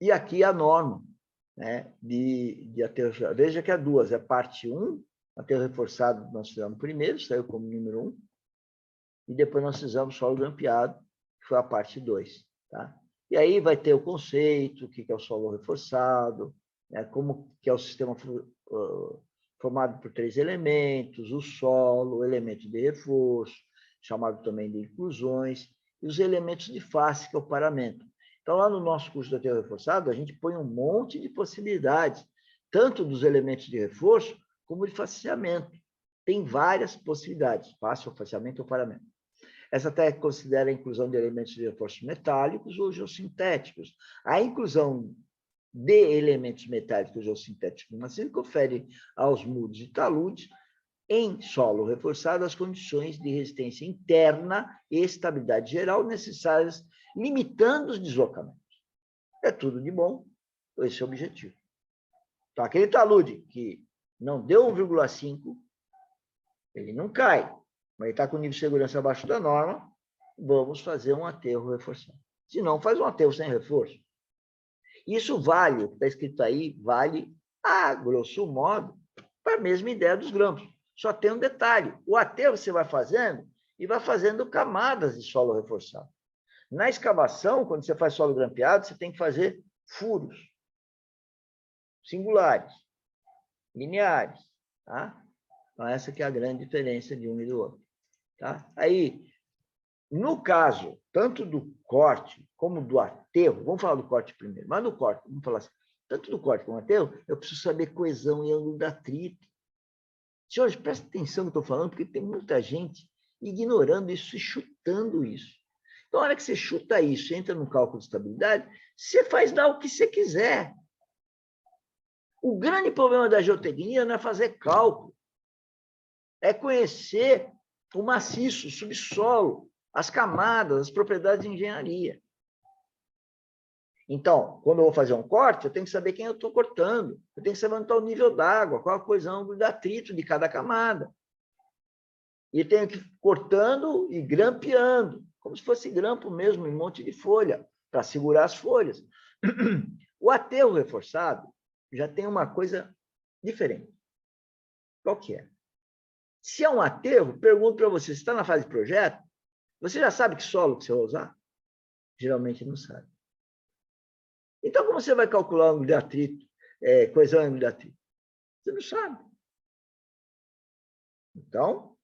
E aqui a norma, né, de aterro. Veja que é duas, é parte 1, aterro reforçado, nós fizemos primeiro, saiu como número 1, e depois nós fizemos solo grampeado, que foi a parte 2. Tá? E aí vai ter o conceito, o que é o solo reforçado, né, como que é o sistema formado por 3 elementos, o solo, o elemento de reforço, chamado também de inclusões, e os elementos de face, que é o paramento. Então, lá no nosso curso de aterro reforçado, a gente põe um monte de possibilidades, tanto dos elementos de reforço, como de faceamento. Tem várias possibilidades, face ou faceamento ou paramento. Essa técnica considera a inclusão de elementos de reforço metálicos ou geossintéticos. A inclusão de elementos metálicos ou geossintéticos no maciço confere aos muros e taludes, em solo reforçado, as condições de resistência interna e estabilidade geral necessárias, limitando os deslocamentos. É tudo de bom, esse é o objetivo. Então, aquele talude que não deu 1,5, ele não cai, mas ele está com nível de segurança abaixo da norma, vamos fazer um aterro reforçado. Se não, faz um aterro sem reforço. Isso vale, está escrito aí, vale, a grosso modo, para a mesma ideia dos grampos. Só tem um detalhe, o aterro você vai fazendo e vai fazendo camadas de solo reforçado. Na escavação, quando você faz solo grampeado, você tem que fazer furos singulares, lineares. Tá? Então, essa que é a grande diferença de um e do outro. Tá? Aí, no caso, tanto do corte como do aterro, vamos falar do corte primeiro, mas no corte, vamos falar assim, tanto do corte como do aterro, eu preciso saber coesão e ângulo de atrito. Senhores, prestem atenção no que eu estou falando, porque tem muita gente ignorando isso e chutando isso. Então, na hora que você chuta isso, entra no cálculo de estabilidade, você faz lá o que você quiser. O grande problema da geotecnia não é fazer cálculo, é conhecer o maciço, o subsolo, as camadas, as propriedades de engenharia. Então, quando eu vou fazer um corte, eu tenho que saber quem eu estou cortando, eu tenho que saber onde está o nível d'água, qual a coesão do atrito de cada camada. E tenho que ir cortando e grampeando, como se fosse grampo mesmo, em um monte de folha, para segurar as folhas. O aterro reforçado já tem uma coisa diferente. Qual que é? Se é um aterro, pergunto para você, se está na fase de projeto, você já sabe que solo que você vai usar? Geralmente não sabe. Então, como você vai calcular o ângulo de atrito, coesão e ângulo de atrito? Você não sabe. Então,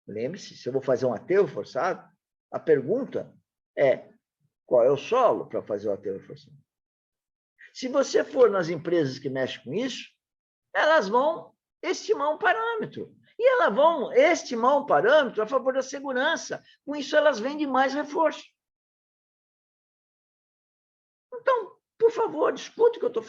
lembre-se, se eu vou fazer um aterro forçado, a pergunta é, qual é o solo para fazer o aterro forçado? Se você for nas empresas que mexem com isso, elas vão estimar um parâmetro. E elas vão estimar um parâmetro a favor da segurança. Com isso, elas vendem mais reforço. Então, por favor, discute o que eu estou falando.